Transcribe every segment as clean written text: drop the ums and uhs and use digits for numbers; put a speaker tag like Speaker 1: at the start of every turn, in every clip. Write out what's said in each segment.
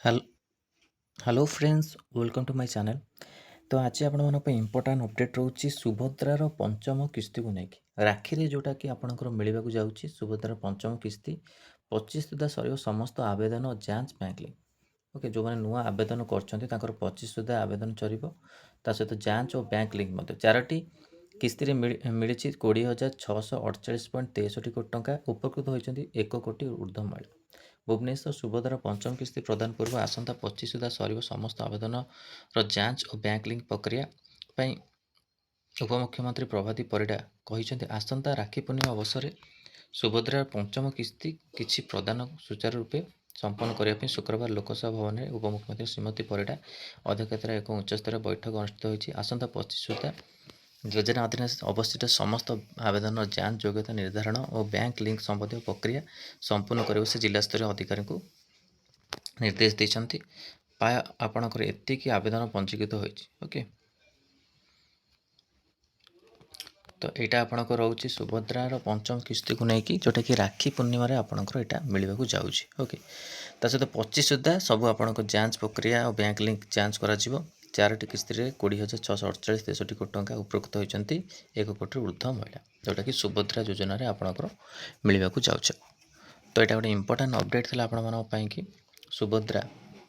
Speaker 1: Hello hello friends, welcome to my channel. तो आज आपण इम्पोर्टाट अपडेट रोचे सुभद्रार पंचम किस्ती को लेकिन राखी रे जोटा कि आपंकर मिलवाक जाऊँगी सुभद्रार पंचम किस्ती 25 सुधा सर समस्त आवेदन जांच बैंक लिंक। ओके, जो मैंने नुआ आवेदन कर 25 सुधा आवेदन चलो सहित जांच और बैंक लिंक मध्य चारोटी किस्ती मिली 20,648.63 कोटी टंका उपकृत होती 1 कोटी ऊर्ध्व महिला। भुवनेश्वर सुभद्रा पंचम किस्ती प्रदान पूर्व आसंता 25 सुधा सर समस्त आवेदन जांच और बैंक लिंक प्रक्रिया उपमुख्यमंत्री प्रभाती परिडा कहते आसंता राखी पूर्णिमा अवसर सुभद्रा पंचम किस्ती किछि प्रदान सुचारू रूपे संपन्न करने शुक्रवार लोकसभा भवन में उपमुख्यमंत्री श्रीमती परिडा अध्यक्षतार एक उच्चस्तरीय बैठक अनुष्ठित होती। आसंता 25 सुधा योजना अधीन अवस्थित समस्त आवेदन जांच योग्यता निर्धारण और बैंक लिंक संबंधी प्रक्रिया संपूर्ण करने से जिला स्तरीय अधिकारी को निर्देश देते। प्राय आपणकर एतिक आवेदन पंजीकृत होती। ओके, तो यहाँ आपणकर रोचे सुभद्रार पंचम किस्ती को लेकिन जोटा कि राखी पूर्णिम आपणकर यहाँ मिलवाक जाऊँगी। ओके, ता सहित 25 सुधा सब आपणकर जांच प्रक्रिया और बैंक लिंक जांच कर चारोटी किस्ती 20,648.63 कोटी टंका उपकृत होती 1 कोटी ऊर्ध्व महिला, जोटा कि सुभद्रा योजना आपणकर मिलवाक जाऊँच। तो यहाँ गोटे इम्पोर्टाट अपडेट थी आपण कि सुभद्रा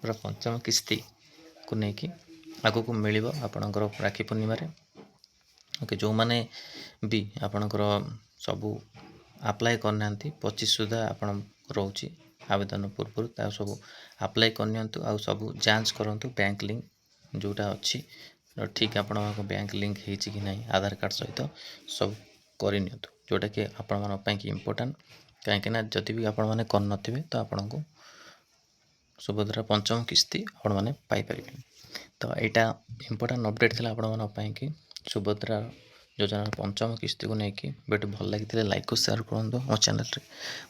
Speaker 1: पंचम किस्ती को लेकिन आग को मिल आपणकर राखी पूर्णिम। ओके, जो मैंने भी आपणकर सबू अप्लाई करना 25 सुधा आपण रोचे आवेदन पूर्व सब अप्लाई करनी आ सब जांच करूँ बैंक लिंक जोटा अच्छी ठीक आपण बैंक लिंक होती कि नहीं आधार कार्ड सहित सब करनी जोटा कि आपण कि इम्पोर्टाट कहीं जदि भी आपण मैंने कर तो आपण को सुभद्रा पंचम किस्ती आपण मैंने पाइपर। तो यहाँ इम्पोर्टाट अपडेट थी आपण कि सुभद्रा योजना पंचम किस्ती को लेकिन वीडियो भल लगी लाइक को शेयर करूँ। मो चैनल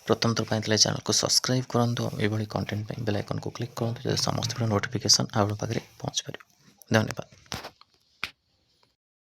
Speaker 1: प्रथम थर पाई चैनल को सब्सक्राइब करूँ। ये कंटेंट बेल आइकन को क्लिक करूँ समस्त नोटिफिकेशन आप पाखे पहुँच पार। धन्यवाद।